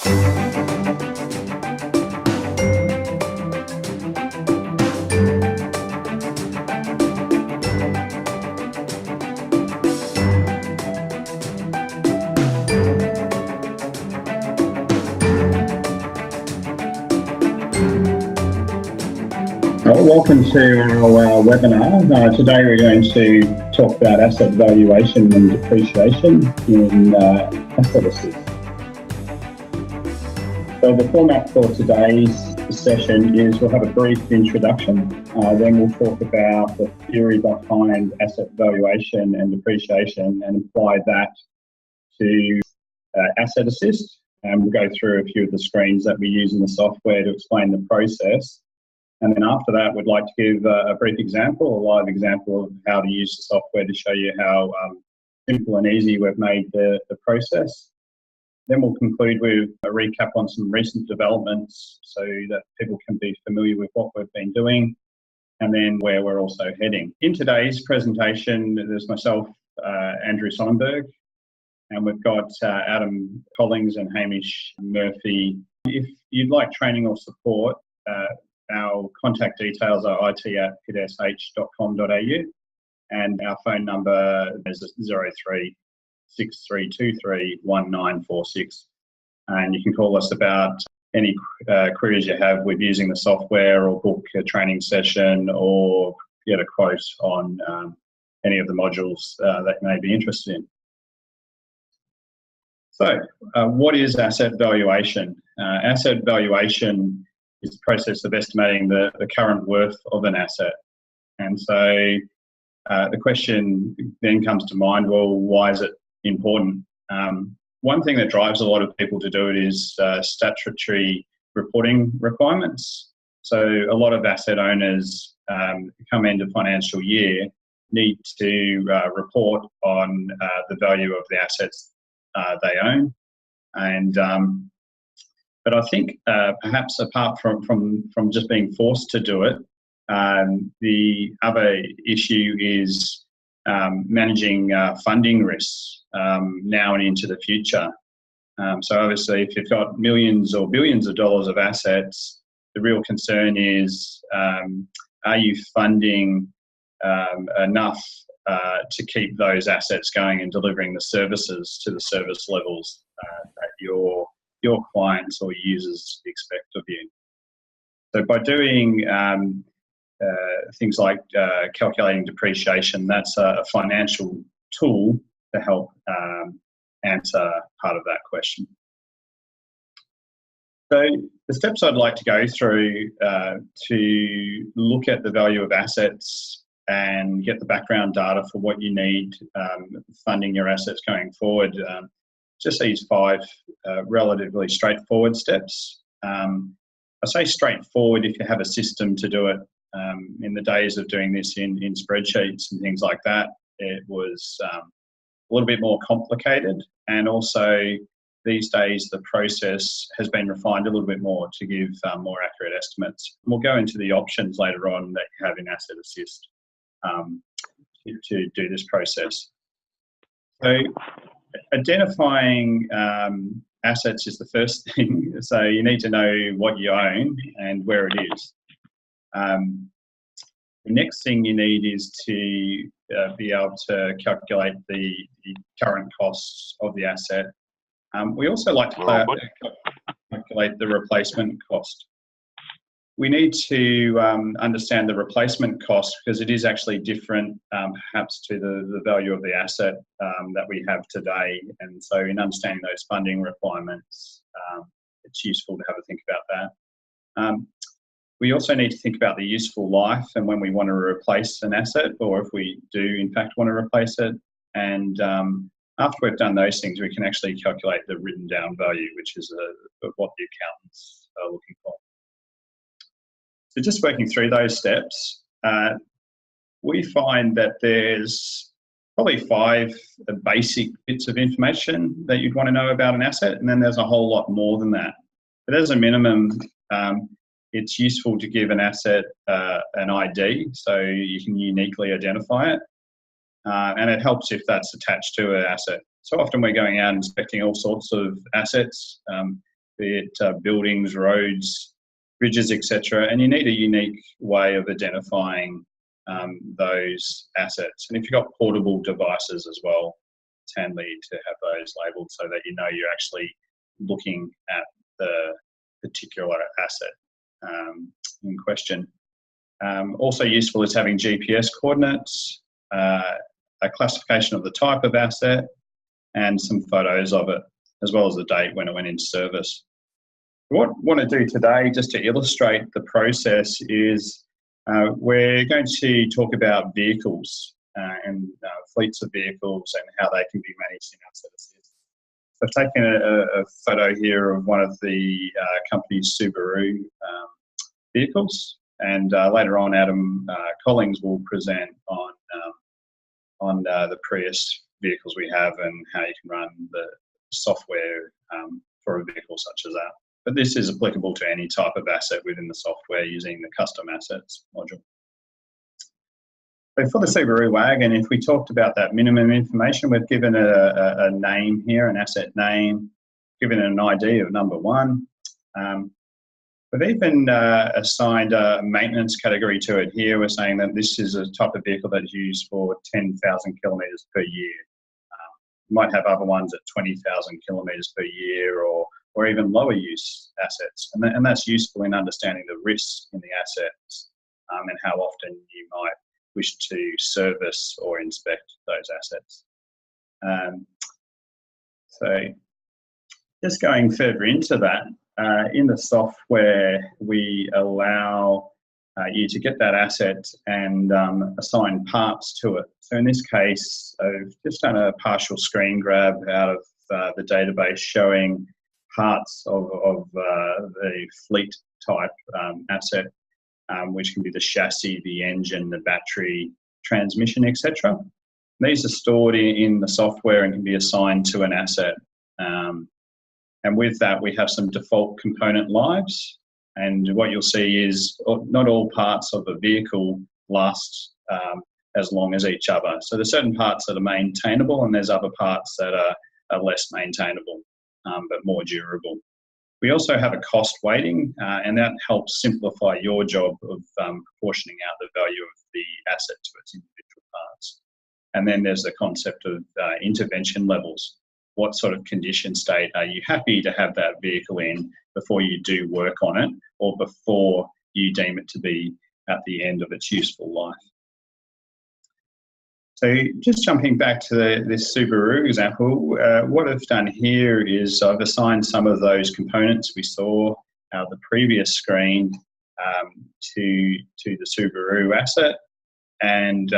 Welcome to our webinar. Today we're going to talk about asset valuation and depreciation in Asset Assist. So the format for today's session is we'll have a brief introduction, then we'll talk about the theory behind asset valuation and depreciation and apply that to Asset Assist. And we'll go through a few of the screens that we use in the software to explain the process. And then after that, we'd like to give a brief example, a live example of how to use the software to show you how simple and easy we've made the process. Then we'll conclude with a recap on some recent developments so that people can be familiar with what we've been doing and then where we're also heading. In today's presentation, there's myself, Andrew Sonnenberg, and we've got Adam Collings and Hamish Murphy. If you'd like training or support, our contact details are it@pitsh.com.au and our phone number is 0363231946. And you can call us about any queries you have with using the software or book a training session or get a quote on any of the modules that you may be interested in. So what is asset valuation? Asset valuation is the process of estimating the current worth of an asset. And so the question then comes to mind, well, why is it important? One thing that drives a lot of people to do it is statutory reporting requirements. So a lot of asset owners come into financial year need to report on the value of the assets they own. And but I think perhaps apart from just being forced to do it, the other issue is managing funding risks now and into the future. So obviously if you've got millions or billions of dollars of assets, the real concern is are you funding enough to keep those assets going and delivering the services to the service levels that your clients or users expect of you. So by doing things like calculating depreciation, that's a financial tool to help answer part of that question. So the steps I'd like to go through to look at the value of assets and get the background data for what you need funding your assets going forward. Just these 5 relatively straightforward steps. I say straightforward if you have a system to do it. In the days of doing this in spreadsheets and things like that, it was a little bit more complicated. And also these days the process has been refined a little bit more to give more accurate estimates. And we'll go into the options later on that you have in Asset Assist to do this process. So identifying assets is the first thing. So you need to know what you own and where it is. The next thing you need is to be able to calculate the current costs of the asset. We also like to calculate the replacement cost. We need to understand the replacement cost because it is actually different perhaps to the value of the asset that we have today. And so in understanding those funding requirements, it's useful to have a think about that. We also need to think about the useful life and when we want to replace an asset or if we do in fact want to replace it. And after we've done those things, we can actually calculate the written down value, which is what the accountants are looking for. So just working through those steps, we find that there's probably 5 basic bits of information that you'd want to know about an asset, and then there's a whole lot more than that. But as a minimum, it's useful to give an asset an ID so you can uniquely identify it, and it helps if that's attached to an asset. So often we're going out inspecting all sorts of assets. be it buildings, roads, bridges, etc. And you need a unique way of identifying those assets. And if you've got portable devices as well, it's handy to have those labelled so that you know you're actually looking at the particular asset in question. Also useful is having GPS coordinates, a classification of the type of asset, and some photos of it, as well as the date when it went into service. What I want to do today, just to illustrate the process, is we're going to talk about vehicles and fleets of vehicles and how they can be managed in asset assist. So I've taken a photo here of one of the company's Subaru vehicles, and later on Adam Collings will present on the Prius vehicles we have and how you can run the software for a vehicle such as that. But this is applicable to any type of asset within the software using the custom assets module. So for the Subaru wagon, if we talked about that minimum information, we've given a name here, an asset name, given an ID of number 1. We've even assigned a maintenance category to it here. We're saying that this is a type of vehicle that is used for 10,000 kilometres per year. You might have other ones at 20,000 kilometres per year, or even lower use assets. And that's useful in understanding the risks in the assets and how often you might wish to service or inspect those assets. So just going further into that, in the software, we allow you to get that asset and assign parts to it. So in this case, I've just done a partial screen grab out of the database showing parts of the fleet type asset, which can be the chassis, the engine, the battery, transmission, etc. These are stored in the software and can be assigned to an asset. And with that, we have some default component lives. And what you'll see is not all parts of a vehicle last as long as each other. So there's certain parts that are maintainable and there's other parts that are less maintainable, but more durable. We also have a cost weighting, and that helps simplify your job of proportioning out the value of the asset to its individual parts. And then there's the concept of intervention levels. What sort of condition state are you happy to have that vehicle in before you do work on it, or before you deem it to be at the end of its useful life? So just jumping back to this Subaru example, what I've done here is I've assigned some of those components we saw out of the previous screen to the Subaru asset, and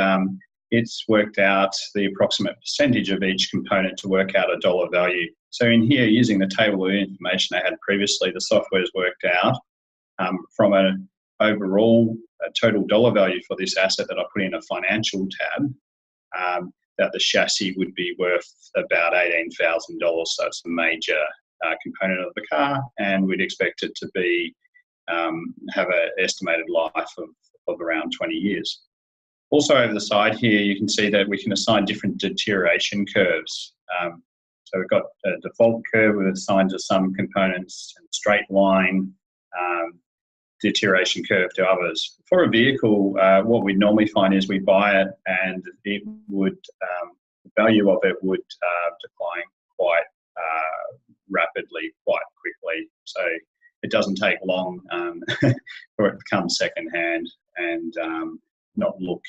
it's worked out the approximate percentage of each component to work out a dollar value. So in here, using the table of information I had previously, the software has worked out from an overall total dollar value for this asset that I put in a financial tab, that the chassis would be worth about $18,000. So it's a major component of the car, and we'd expect it to be have an estimated life of around 20 years. Also over the side here, you can see that we can assign different deterioration curves. So we've got a default curve with assigned to some components and straight line deterioration curve to others. For a vehicle, what we normally find is we buy it and it would, the value of it would decline quite rapidly, quite quickly. So it doesn't take long for it to become secondhand and not look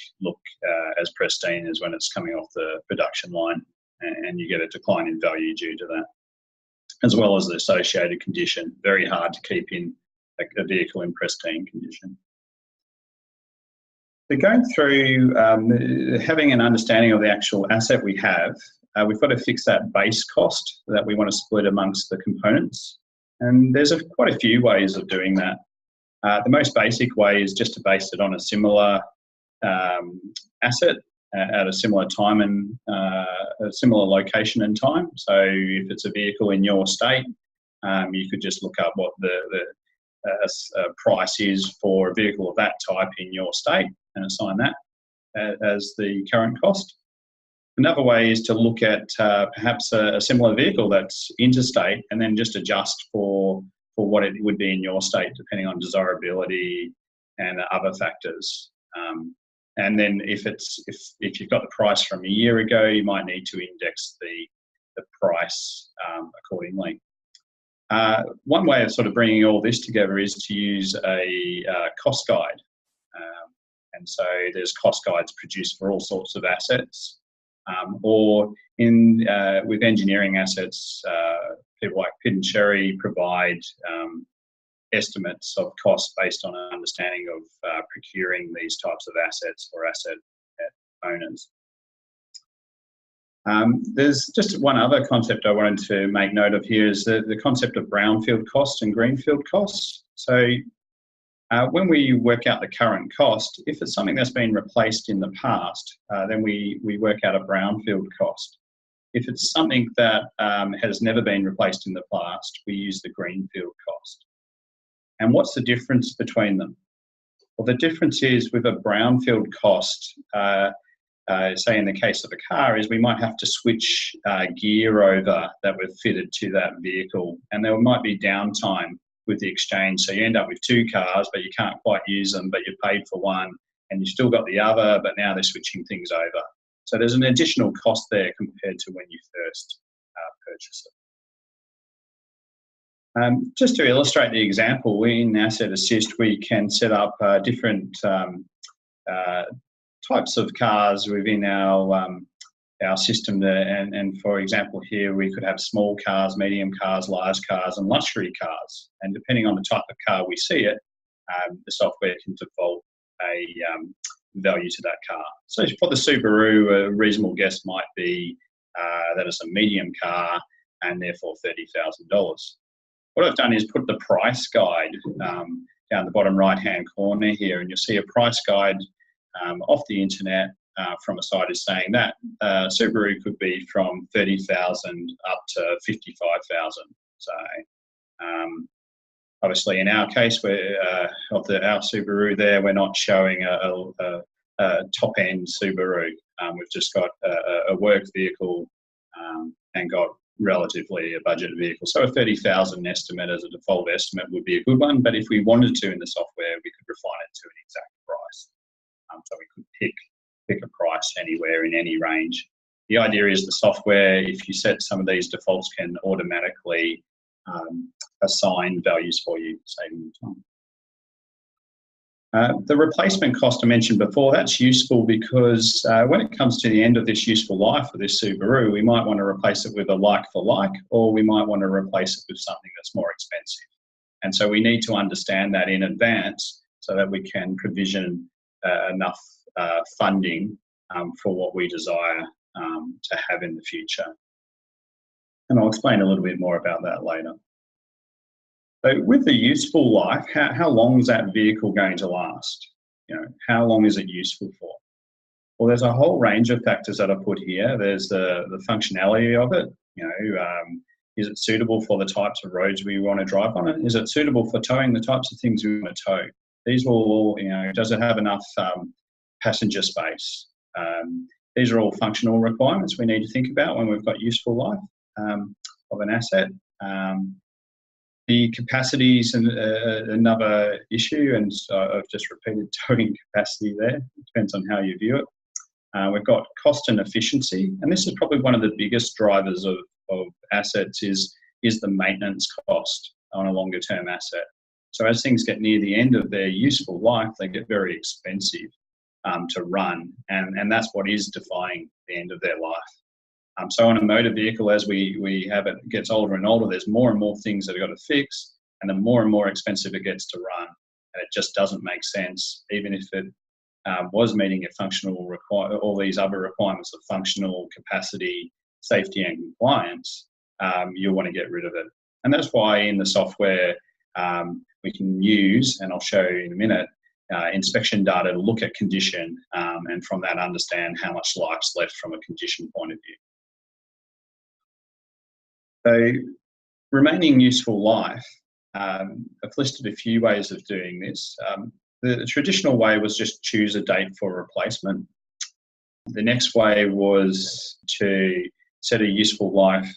as pristine as when it's coming off the production line, and you get a decline in value due to that, as well as the associated condition. Very hard to keep in a vehicle in pristine condition. So going through having an understanding of the actual asset we have, we've got to fix that base cost that we want to split amongst the components. And there's quite a few ways of doing that. The most basic way is just to base it on a similar asset at a similar time and a similar location and time. So if it's a vehicle in your state, you could just look up what the price is for a vehicle of that type in your state and assign that as the current cost. Another way is to look at perhaps a similar vehicle that's interstate and then just adjust for what it would be in your state, depending on desirability and other factors. And then if you've got the price from a year ago, you might need to index the price accordingly. One way of sort of bringing all this together is to use a cost guide. And so there's cost guides produced for all sorts of assets. Or with engineering assets, people like Pitt and Sherry provide estimates of cost based on an understanding of procuring these types of assets for asset owners. There's just one other concept I wanted to make note of here is the concept of brownfield costs and greenfield costs. So when we work out the current cost, if it's something that's been replaced in the past, then we work out a brownfield cost. If it's something that has never been replaced in the past, we use the greenfield cost. And what's the difference between them? Well, the difference is with a brownfield cost, say in the case of a car, is we might have to switch gear over that we've fitted to that vehicle, and there might be downtime with the exchange. So you end up with two cars, but you can't quite use them, but you paid for one and you've still got the other, but now they're switching things over. So there's an additional cost there compared to when you first purchase it. Just to illustrate the example, in Asset Assist, we can set up different types of cars within our system there. And for example, here we could have small cars, medium cars, large cars, and luxury cars. And depending on the type of car we see it, the software can default a value to that car. So for the Subaru, a reasonable guess might be that it's a medium car and therefore $30,000. What I've done is put the price guide down the bottom right-hand corner here, and you'll see a price guide off the internet from a site is saying that Subaru could be from 30,000 up to 55,000. So obviously in our case, our Subaru there, we're not showing a top-end Subaru. We've just got a work vehicle and got relatively a budget vehicle. So a 30,000 estimate as a default estimate would be a good one, but if we wanted to in the software, we could refine it to an exact price. So we could pick a price anywhere in any range. The idea is the software, if you set some of these defaults, can automatically assign values for you, saving you time. The replacement cost I mentioned before, that's useful because when it comes to the end of this useful life of this Subaru, we might want to replace it with a like for like, or we might want to replace it with something that's more expensive. And so we need to understand that in advance so that we can provision enough funding for what we desire to have in the future. And I'll explain a little bit more about that later. So with the useful life, how long is that vehicle going to last? How long is it useful for? Well, there's a whole range of factors that are put here. There's the functionality of it. Is it suitable for the types of roads we want to drive on it? Is it suitable for towing the types of things we want to tow? These will all, does it have enough passenger space? These are all functional requirements we need to think about when we've got useful life of an asset. The capacity is another issue, and so I've just repeated towing capacity there. It depends on how you view it. We've got cost and efficiency, and this is probably one of the biggest drivers of assets is the maintenance cost on a longer term asset. So as things get near the end of their useful life, they get very expensive to run, and that's what is defining the end of their life. So on a motor vehicle, as we have it gets older and older, there's more and more things that have got to fix, and the more and more expensive it gets to run. And it just doesn't make sense, even if it was meeting a functional all these other requirements of functional capacity, safety and compliance, you'll want to get rid of it. And that's why in the software we can use, and I'll show you in a minute, inspection data to look at condition and from that understand how much life's left from a condition point of view. So remaining useful life, I've listed a few ways of doing this. The traditional way was just choose a date for replacement. The next way was to set a useful life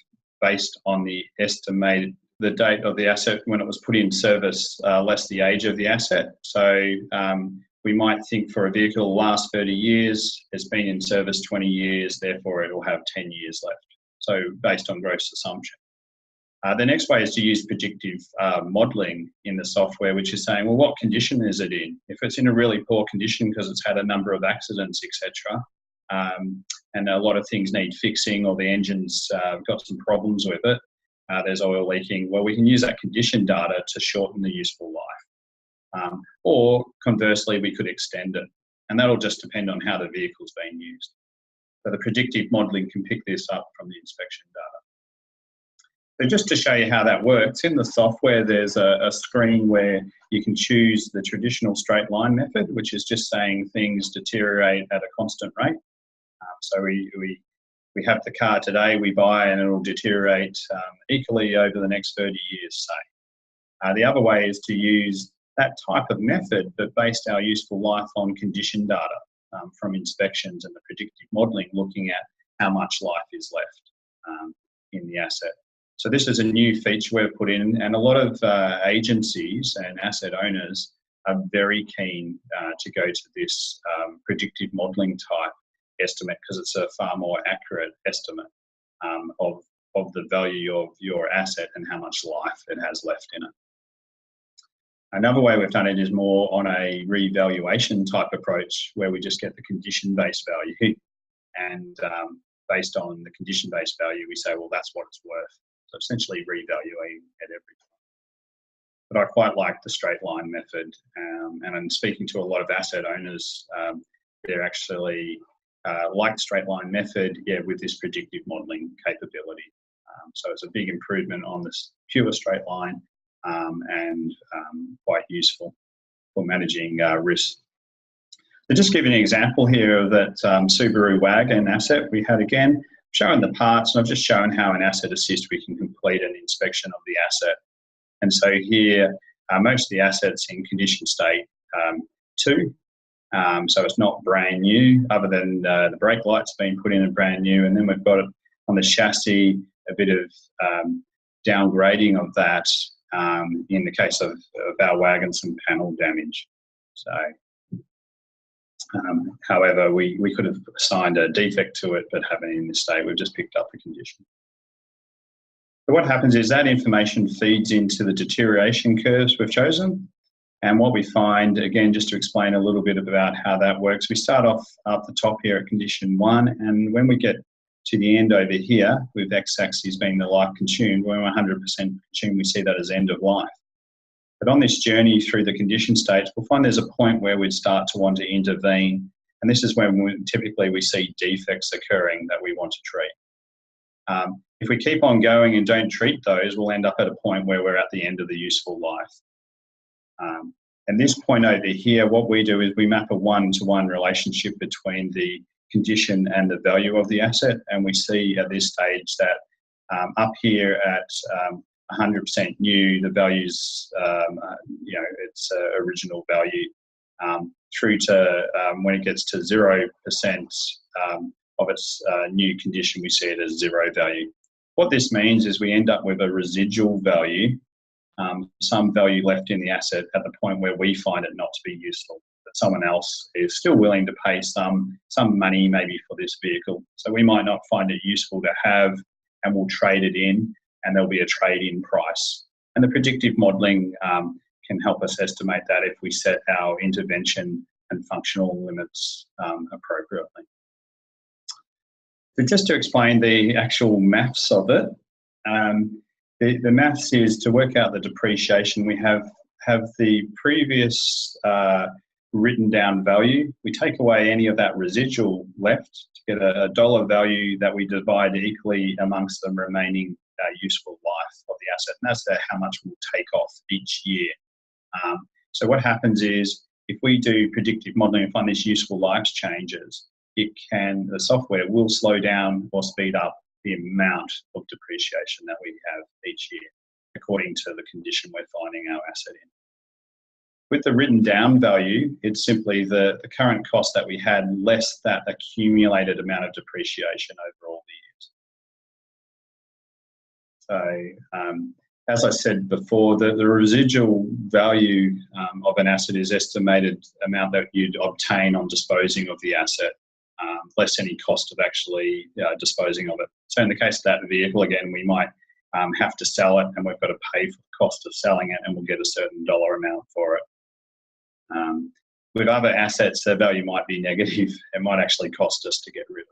based on the date of the asset when it was put in service, less the age of the asset. So we might think for a vehicle will last 30 years, it's been in service 20 years, therefore it will have 10 years left. So based on gross assumption. The next way is to use predictive modelling in the software, which is saying, well, what condition is it in? If it's in a really poor condition because it's had a number of accidents, etc., and a lot of things need fixing, or the engine's got some problems with it, there's oil leaking, well, we can use that condition data to shorten the useful life. Or conversely, we could extend it. And that'll just depend on how the vehicle's being used. So the predictive modelling can pick this up from the inspection data. So just to show you how that works, in the software there's a screen where you can choose the traditional straight line method, which is just saying things deteriorate at a constant rate. So we have the car today, we buy, and it'll deteriorate equally over the next 30 years, say. The other way is to use that type of method, but based our useful life on condition data from inspections and the predictive modelling, looking at how much life is left in the asset. So this is a new feature we've put in, and a lot of agencies and asset owners are very keen to go to this predictive modelling type estimate, because it's a far more accurate estimate of the value of your asset and how much life it has left in it. Another way we've done it is more on a revaluation type approach, where we just get the condition-based value, and based on the condition-based value, we say, well, that's what it's worth. So essentially revaluing at every time. But I quite like the straight line method, and I'm speaking to a lot of asset owners. They're actually like the straight line method, with this predictive modelling capability. So it's a big improvement on this pure straight line, and quite useful for managing risk. So just give you an example here of that Subaru wagon asset we had again. Showing the parts, and I've just shown how in Asset Assist we can complete an inspection of the asset. And so here, most of the assets in condition state 2, so it's not brand new, other than the brake lights being put in and brand new, and then we've got it on the chassis, a bit of downgrading of that, in the case of our wagon, some panel damage. So. However, we could have assigned a defect to it, but haven't in this state. We've just picked up the condition. So what happens is that information feeds into the deterioration curves we've chosen. And what we find, again, just to explain a little bit about how that works, we start off at the top here at condition 1, and when we get to the end over here, with x-axis being the life consumed, when we're 100% consumed, we see that as end of life. But on this journey through the condition stage, we'll find there's a point where we'd start to want to intervene. And this is when typically we see defects occurring that we want to treat. If we keep on going and don't treat those, we'll end up at a point where we're at the end of the useful life. And this point over here, what we do is we map a one-to-one relationship between the condition and the value of the asset. And we see at this stage that up here at 100% new, the value's, its original value, through to when it gets to 0% of its new condition, we see it as 0 value. What this means is we end up with a residual value, some value left in the asset at the point where we find it not to be useful, but someone else is still willing to pay some money maybe for this vehicle. So we might not find it useful to have, and we'll trade it in, and there'll be a trade-in price. And the predictive modelling can help us estimate that if we set our intervention and functional limits appropriately. So just to explain the actual maths of it, the maths is to work out the depreciation. We have the previous written down value. We take away any of that residual left to get a dollar value that we divide equally amongst the remaining useful life of the asset, and that's how much we'll take off each year. So what happens is, if we do predictive modelling and find these useful life changes, the software will slow down or speed up the amount of depreciation that we have each year, according to the condition we're finding our asset in. With the written down value, it's simply the current cost that we had less that accumulated amount of depreciation over all the years. So, as I said before, the residual value of an asset is estimated amount that you'd obtain on disposing of the asset, less any cost of actually disposing of it. So in the case of that vehicle, again, we might have to sell it, and we've got to pay for the cost of selling it, and we'll get a certain dollar amount for it. With other assets, their value might be negative. It might actually cost us to get rid of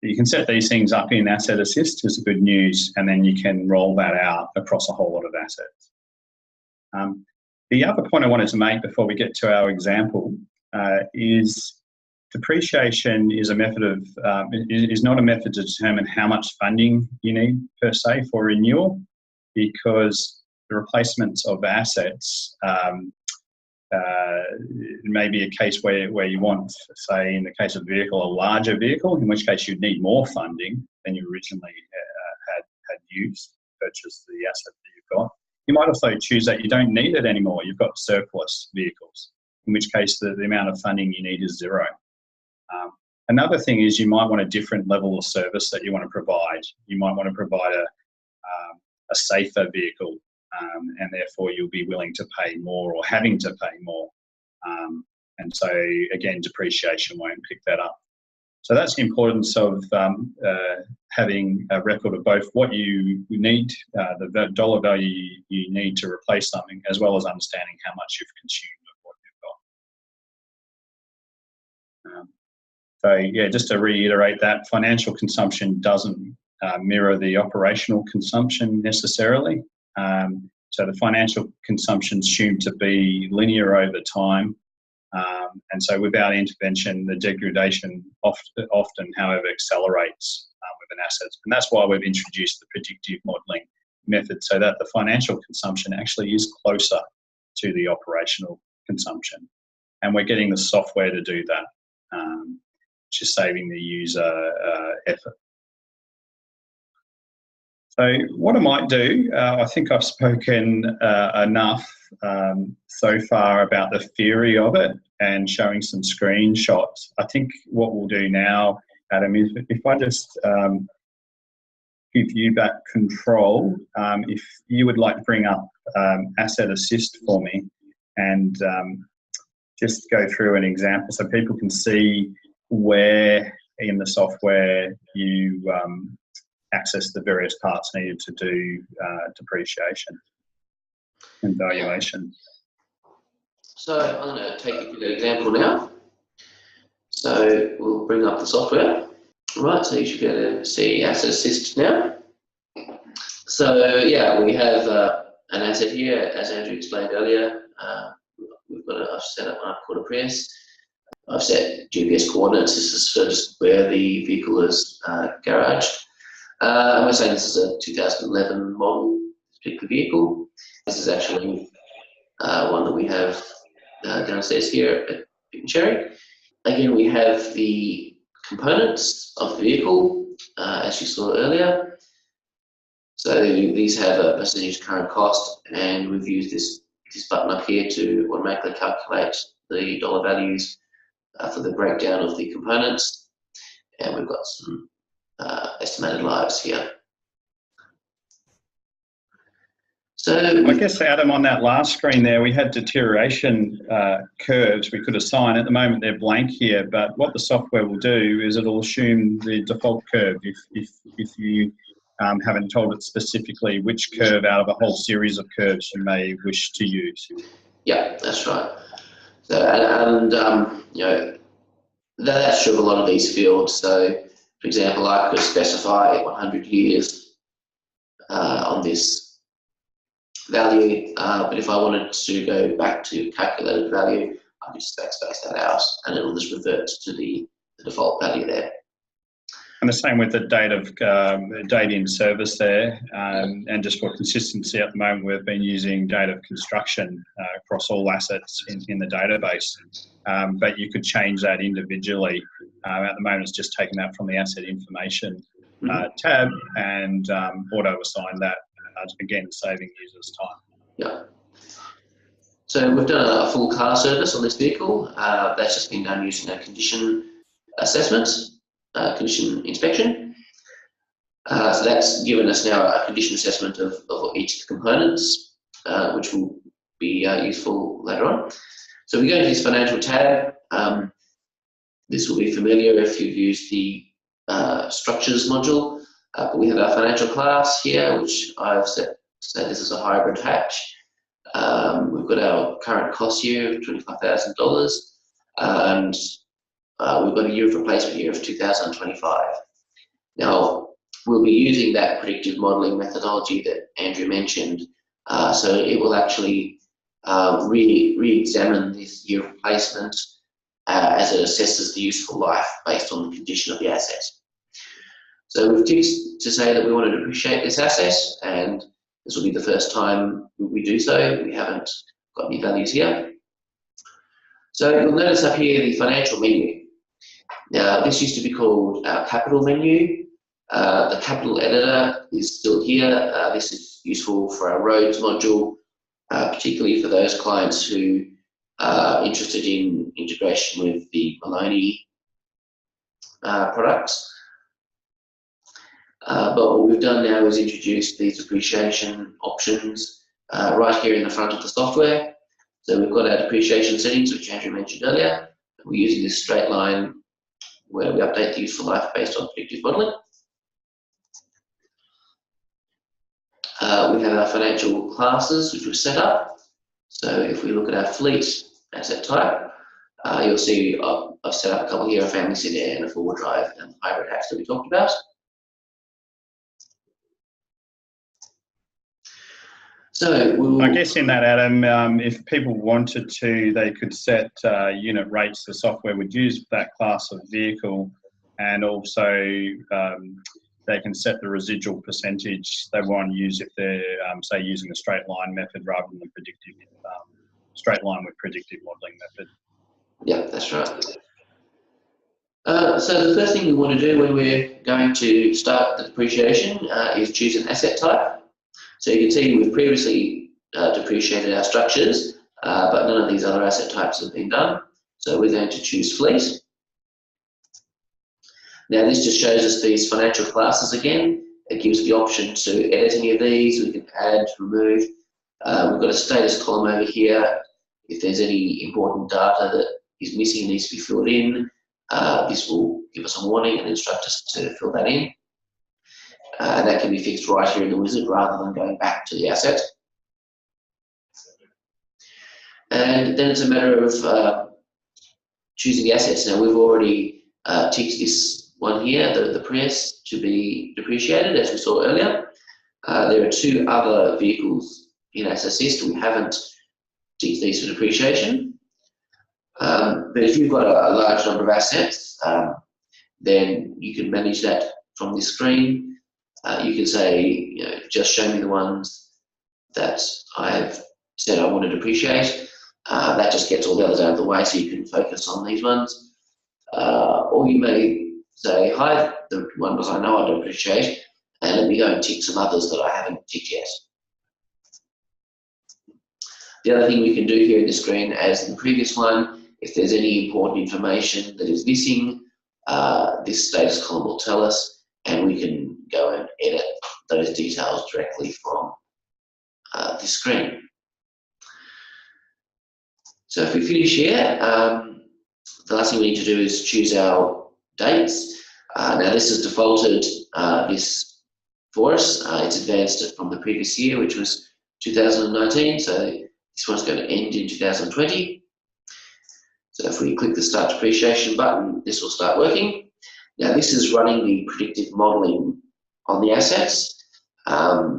it. You can set these things up in Asset Assist as good news, and then you can roll that out across a whole lot of assets. The other point I wanted to make before we get to our example is depreciation is a method of is not a method to determine how much funding you need per se for renewal, because the replacements of assets it may be a case where you want, say, in the case of a vehicle, a larger vehicle, in which case you'd need more funding than you originally had used to purchase the asset that you've got. You might also choose that you don't need it anymore. You've got surplus vehicles, in which case the amount of funding you need is zero. Another thing is you might want a different level of service that you want to provide. You might want to provide a safer vehicle, and therefore you'll be willing to pay more or having to pay more. And so, again, depreciation won't pick that up. So that's the importance of having a record of both what you need, the dollar value you need to replace something, as well as understanding how much you've consumed of what you've got. So, yeah, just to reiterate that, financial consumption doesn't mirror the operational consumption necessarily. So the financial consumption is assumed to be linear over time. And so without intervention, the degradation often, however, accelerates with an asset. And that's why we've introduced the predictive modelling method, so that the financial consumption actually is closer to the operational consumption. And we're getting the software to do that, which is saving the user effort. So what I might do, I think I've spoken enough so far about the theory of it and showing some screenshots. I think what we'll do now, Adam, is if I just give you back control, if you would like to bring up Asset Assist for me and just go through an example so people can see where in the software you access the various parts needed to do depreciation and valuation. So I'm going to take you through the example now. So we'll bring up the software. Right, so you should be able to see Asset Assist now. So yeah, we have an asset here, as Andrew explained earlier. I've set up my Port au Prince. I've set GPS coordinates. This is for just where the vehicle is garaged. And we're saying this is a 2011 model, this particular vehicle. This is actually one that we have downstairs here at Pick and Cherry. Again, we have the components of the vehicle, as you saw earlier. So these have a percentage current cost, and we've used this button up here to automatically calculate the dollar values for the breakdown of the components. And we've got some estimated lives here. So I guess, Adam, on that last screen there, we had deterioration curves we could assign. At the moment, they're blank here, but what the software will do is it'll assume the default curve if you haven't told it specifically which curve out of a whole series of curves you may wish to use. Yeah, that's right. So, and you know, that's true of a lot of these fields. So, for example, I could specify 100 years on this value, but if I wanted to go back to calculated value, I could just backspace that out and it'll just revert to the default value there. And the same with the date in service there, and just for consistency at the moment, we've been using date of construction across all assets in the database, but you could change that individually. At the moment, it's just taking that from the asset information tab and auto assign that, again, saving users time. Yeah. So we've done a full car service on this vehicle. That's just been done using a condition assessment, condition inspection. So that's given us now a condition assessment of each of the components, which will be useful later on. So we go into this financial tab. This will be familiar if you've used the structures module, but we have our financial class here, which I've said this is a hybrid hatch. We've got our current cost year of $25,000, and we've got a year of replacement year of 2025. Now, we'll be using that predictive modelling methodology that Andrew mentioned, so it will actually re-examine this year of replacement as it assesses the useful life based on the condition of the asset. So we've ticked to say that we want to depreciate this asset, and this will be the first time we do so. We haven't got any values here. So you'll notice up here the financial menu. Now, this used to be called our capital menu. The capital editor is still here. This is useful for our roads module, particularly for those clients who are interested in integration with the Maloney products. But what we've done now is introduce these depreciation options right here in the front of the software. So we've got our depreciation settings, which Andrew mentioned earlier. We're using this straight line where we update the useful life based on predictive modelling. We have our financial classes, which we've set up. So if we look at our fleet asset type, you'll see I've set up a couple here, a family sedan, a four-wheel drive, and hybrid hatch that we talked about. So I guess in that, Adam, if people wanted to, they could set unit rates the software would use for that class of vehicle, and also they can set the residual percentage they want to use if they're, say, using a straight line method rather than the predictive straight line with predictive modelling method. Yeah, that's right. So the first thing we want to do when we're going to start the depreciation is choose an asset type. So you can see we've previously depreciated our structures, but none of these other asset types have been done. So we're going to choose fleet. Now this just shows us these financial classes again. It gives the option to edit any of these. We can add, remove. We've got a status column over here. If there's any important data that is missing and needs to be filled in, this will give us a warning and instruct us to fill that in. And that can be fixed right here in the wizard rather than going back to the asset. And then it's a matter of choosing the assets. Now we've already ticked this one here, the Prius, to be depreciated, as we saw earlier. There are two other vehicles in AssetAssist. We haven't ticked these for depreciation. But if you've got a large number of assets, then you can manage that from this screen. You can say, just show me the ones that I've said I want to depreciate. That just gets all the others out of the way so you can focus on these ones. Or you may say, hide the ones I know I depreciate, and let me go and tick some others that I haven't ticked yet. The other thing we can do here in the screen, as in the previous one, if there's any important information that is missing, this status column will tell us, and we can go and edit those details directly from this screen. So if we finish here, the last thing we need to do is choose our dates. Now this is defaulted this for us. It's advanced it from the previous year, which was 2019. So this one's going to end in 2020. So if we click the Start Depreciation button, this will start working. Now this is running the predictive modelling on the assets,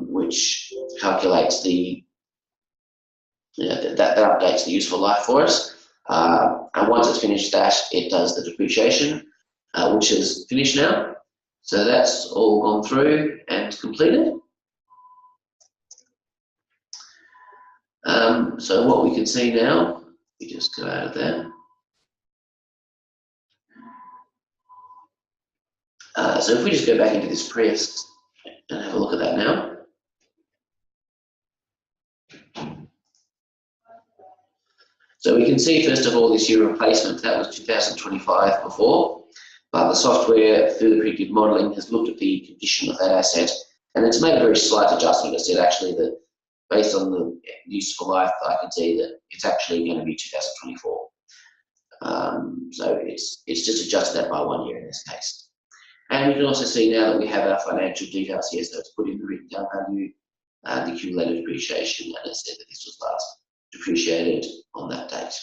which calculates the that updates the useful life for us. And once it's finished that, it does the depreciation, which is finished now. So that's all gone through and completed. So what we can see now, we just go out of there. So if we just go back into this Prius and have a look at that now. So we can see, first of all, this year replacement, that was 2025 before, but the software, through the predictive modelling, has looked at the condition of that asset, and it's made a very slight adjustment. It said actually that based on the useful life, I can see that it's actually going to be 2024. So it's just adjusted that by 1 year in this case. And we can also see now that we have our financial details here, so it's put in the written down value, the cumulative depreciation, and it said that this was last depreciated on that date.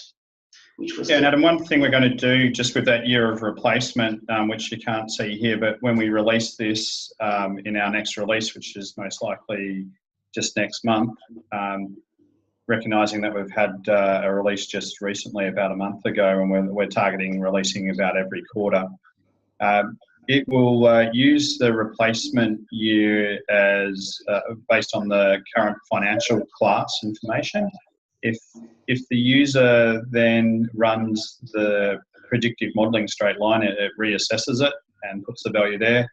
Which was and Adam, one thing we're going to do just with that year of replacement, which you can't see here, but when we release this in our next release, which is most likely just next month, recognising that we've had a release just recently about a month ago, and we're targeting releasing about every quarter. It will use the replacement year as based on the current financial class information. If the user then runs the predictive modelling straight line, it reassesses it and puts the value there.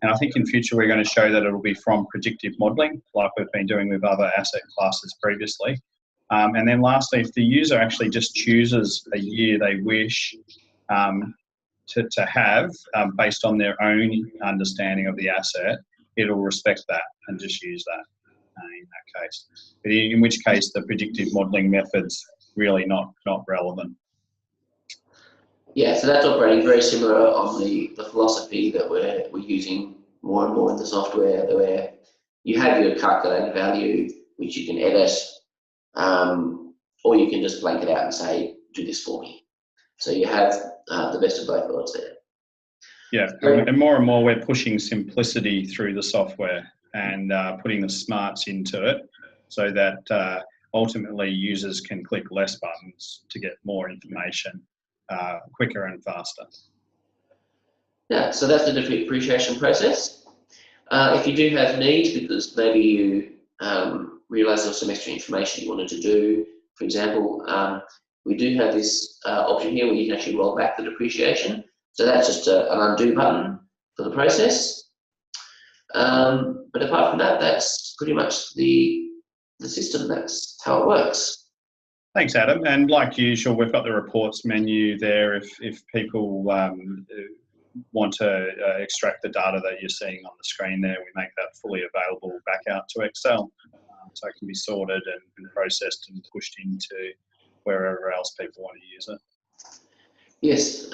And I think in future we're going to show that it'll be from predictive modelling, like we've been doing with other asset classes previously. And then lastly, if the user actually just chooses a year they wish to have based on their own understanding of the asset, it'll respect that and just use that in that case. But in which case, the predictive modelling method's really not relevant. Yeah, so that's operating very similar on the philosophy that we're using more and more in the software, where you have your calculated value, which you can edit, or you can just blank it out and say, do this for me. So you have the best of both worlds there. Yeah, and more we're pushing simplicity through the software and putting the smarts into it so that ultimately users can click less buttons to get more information quicker and faster. Yeah, so that's the depreciation process. If you do have needs, because maybe you realise there was some extra information you wanted to do, for example, we do have this option here where you can actually roll back the depreciation. So that's just an undo button for the process. But apart from that, that's pretty much the system. That's how it works. Thanks, Adam. And like usual, we've got the reports menu there if people want to extract the data that you're seeing on the screen there. We make that fully available back out to Excel. So it can be sorted and processed and pushed into wherever else people want to use it. Yes.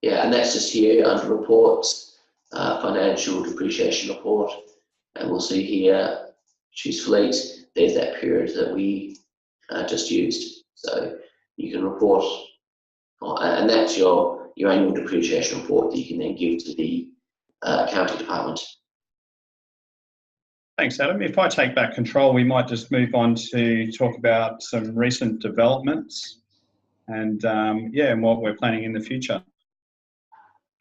Yeah, and that's just here under reports, financial depreciation report, and we'll see here, choose fleet. There's that period that we just used. So you can report, and that's your annual depreciation report that you can then give to the accounting department. Thanks, Adam. If I take back control, we might just move on to talk about some recent developments and and what we're planning in the future.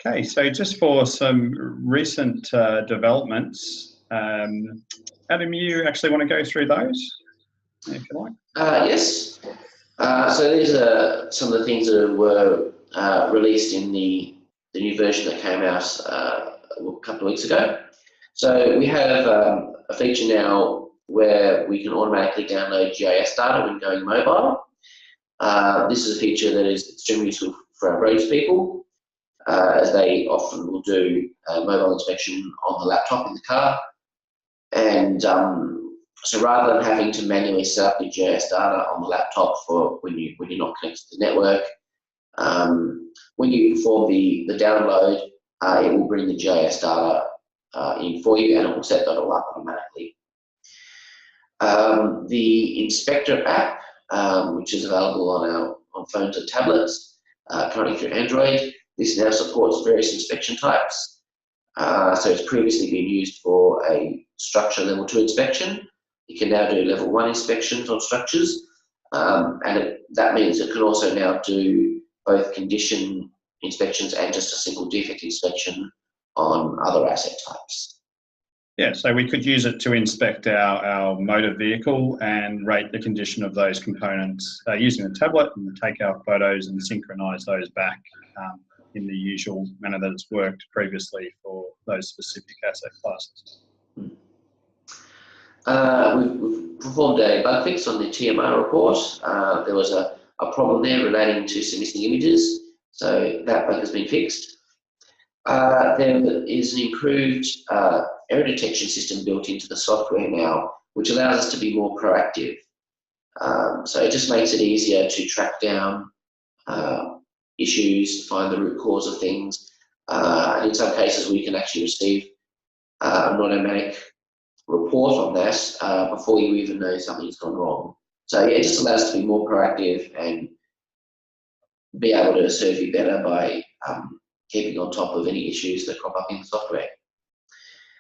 Okay, so just for some recent developments, Adam, you actually want to go through those, if you like? Yes. So these are some of the things that were released in the new version that came out a couple of weeks ago. So we have a feature now where we can automatically download GIS data when going mobile. This is a feature that is extremely useful for our roads people, as they often will do mobile inspection on the laptop in the car. And so rather than having to manually set up the GIS data on the laptop for when you're not connected to the network, when you perform the download, it will bring the GIS data in for you, and it will set that all up automatically. The Inspector app, which is available on phones and tablets, currently through Android, this now supports various inspection types. So it's previously been used for a structure level 2 inspection. You can now do level 1 inspections on structures, and that means it can also now do both condition inspections and just a single defect inspection on other asset types. Yeah, so we could use it to inspect our motor vehicle and rate the condition of those components using a tablet, and take our photos and synchronise those back in the usual manner that it's worked previously for those specific asset classes. We've performed a bug fix on the TMR report. There was a problem there relating to some missing images, so that bug has been fixed. There is an improved error detection system built into the software now, which allows us to be more proactive. So it just makes it easier to track down issues, find the root cause of things, and in some cases we can actually receive an automatic report on that before you even know something's gone wrong. So yeah, it just allows us to be more proactive and be able to serve you better by keeping on top of any issues that crop up in the software.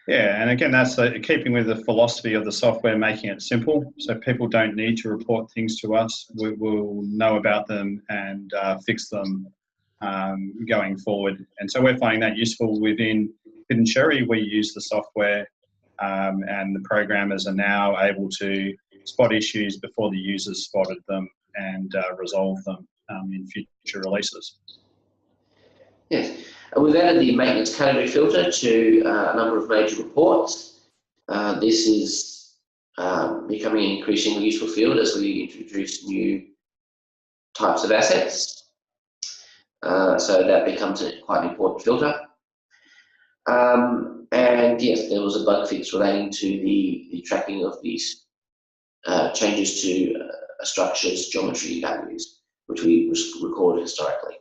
Yeah, and again, that's keeping with the philosophy of the software, making it simple, so people don't need to report things to us. We'll know about them and fix them going forward. And so we're finding that useful within Hidden Cherry. We use the software and the programmers are now able to spot issues before the users spotted them and resolve them in future releases. Yes, and we've added the maintenance category filter to a number of major reports. This is becoming an increasingly useful field as we introduce new types of assets. So that becomes quite an important filter. And yes, there was a bug fix relating to the tracking of these changes to a structure's geometry values, which we recorded historically.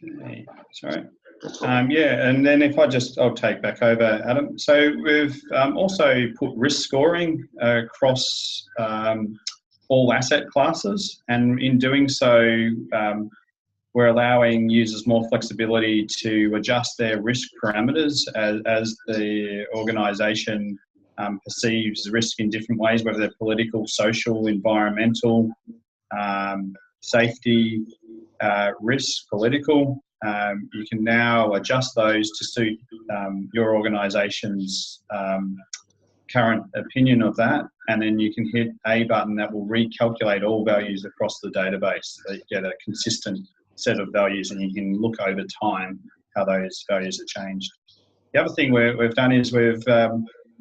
Okay, sorry. Yeah, and then if I'll take back over, Adam. So we've also put risk scoring across all asset classes, and in doing so, we're allowing users more flexibility to adjust their risk parameters as the organisation perceives risk in different ways, whether they're political, social, environmental, safety, risk, political. You can now adjust those to suit your organisation's current opinion of that, and then you can hit a button that will recalculate all values across the database so that you get a consistent set of values, and you can look over time how those values are changed. The other thing we've done is we've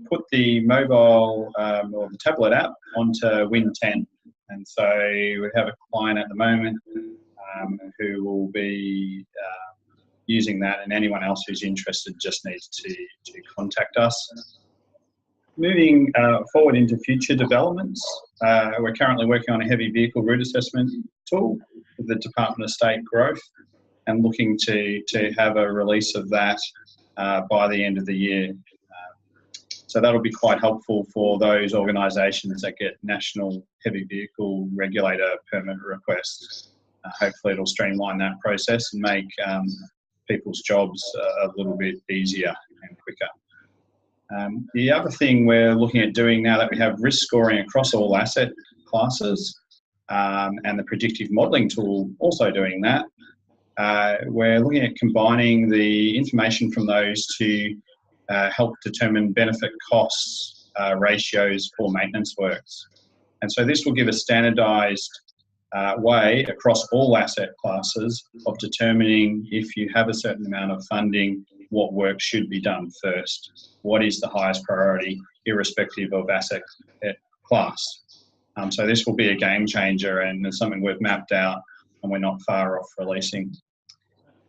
put the mobile or the tablet app onto Win 10, and so we have a client at the moment who will be using that, and anyone else who's interested just needs to contact us. Moving forward into future developments, we're currently working on a heavy vehicle route assessment tool with the Department of State Growth, and looking to have a release of that by the end of the year. So that'll be quite helpful for those organisations that get National Heavy Vehicle Regulator permit requests. Hopefully it'll streamline that process and make people's jobs a little bit easier and quicker. The other thing we're looking at doing now that we have risk scoring across all asset classes, and the predictive modelling tool also doing that, we're looking at combining the information from those to help determine benefit costs ratios for maintenance works. And so this will give a standardised way across all asset classes of determining, if you have a certain amount of funding, what work should be done first. What is the highest priority, irrespective of asset class? So this will be a game changer, and it's something we've mapped out and we're not far off releasing.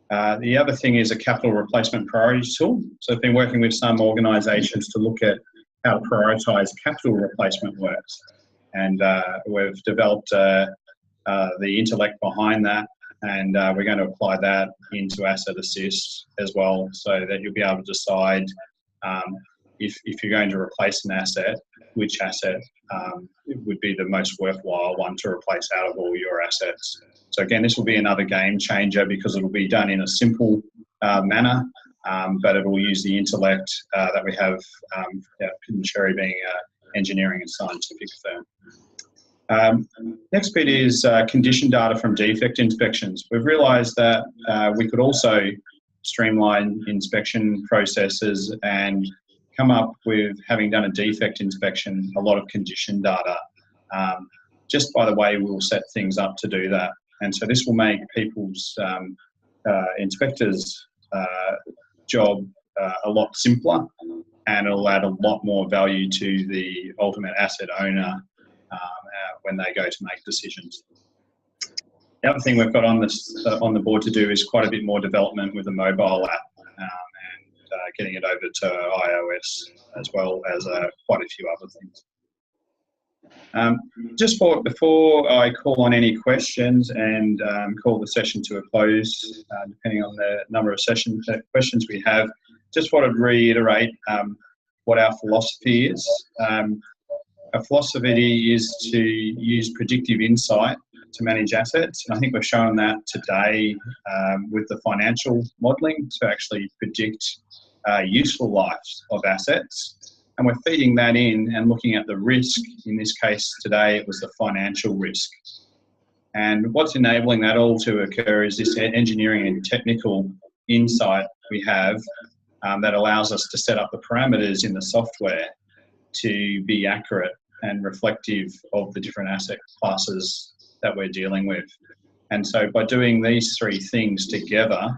The other thing is a capital replacement priorities tool. So I've been working with some organisations to look at how to prioritise capital replacement works. And we've developed the intellect behind that, and we're going to apply that into Asset Assist as well, so that you'll be able to decide if you're going to replace an asset, which asset would be the most worthwhile one to replace out of all your assets. So again, this will be another game changer because it'll be done in a simple manner, but it will use the intellect that we have, Hidden Cherry being an engineering and scientific firm. Next bit is condition data from defect inspections. We've realised that we could also streamline inspection processes and come up with, having done a defect inspection, a lot of condition data, just by the way we'll set things up to do that. And so this will make people's inspectors' job a lot simpler, and it'll add a lot more value to the ultimate asset owner when they go to make decisions. The other thing we've got on the board to do is quite a bit more development with the mobile app and getting it over to iOS, as well as quite a few other things. Just before I call on any questions and call the session to a close, depending on the number of questions we have, just wanted to reiterate what our philosophy is. Our philosophy is to use predictive insight to manage assets. And I think we've shown that today with the financial modelling to actually predict useful lives of assets. And we're feeding that in and looking at the risk. In this case today, it was the financial risk. And what's enabling that all to occur is this engineering and technical insight we have that allows us to set up the parameters in the software to be accurate and reflective of the different asset classes that we're dealing with. And so by doing these three things together,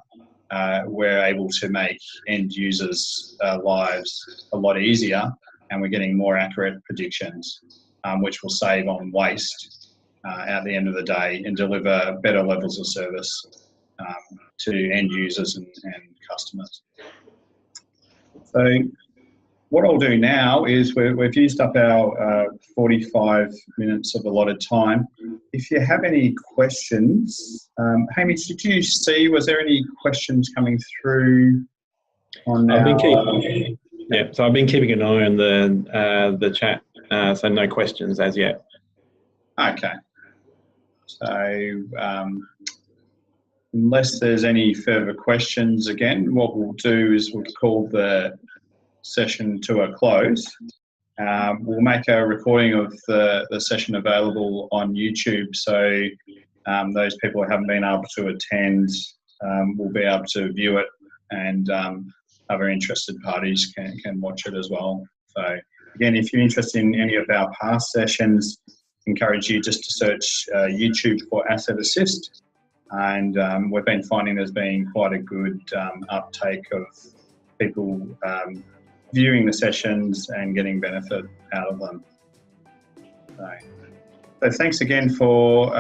we're able to make end users' lives a lot easier, and we're getting more accurate predictions, which will save on waste at the end of the day and deliver better levels of service to end users and customers. So what I'll do now is we've used up our 45 minutes of allotted time. If you have any questions, Hamish, did you see, was there any questions coming through on I've been keeping an eye on the chat, so no questions as yet. Okay. So unless there's any further questions, again, what we'll do is we'll call the session to a close. We'll make a recording of the session available on YouTube, so those people who haven't been able to attend will be able to view it, and other interested parties can watch it as well. So again, if you're interested in any of our past sessions, I encourage you just to search YouTube for Asset Assist, and we've been finding there's been quite a good uptake of people viewing the sessions and getting benefit out of them. So thanks again for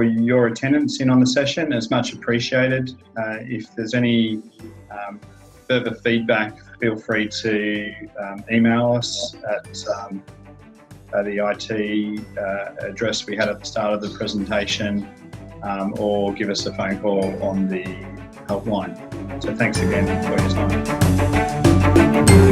your attendance in on the session. It's much appreciated. If there's any further feedback, feel free to email us at the IT address we had at the start of the presentation, or give us a phone call on the helpline. So thanks again for your time.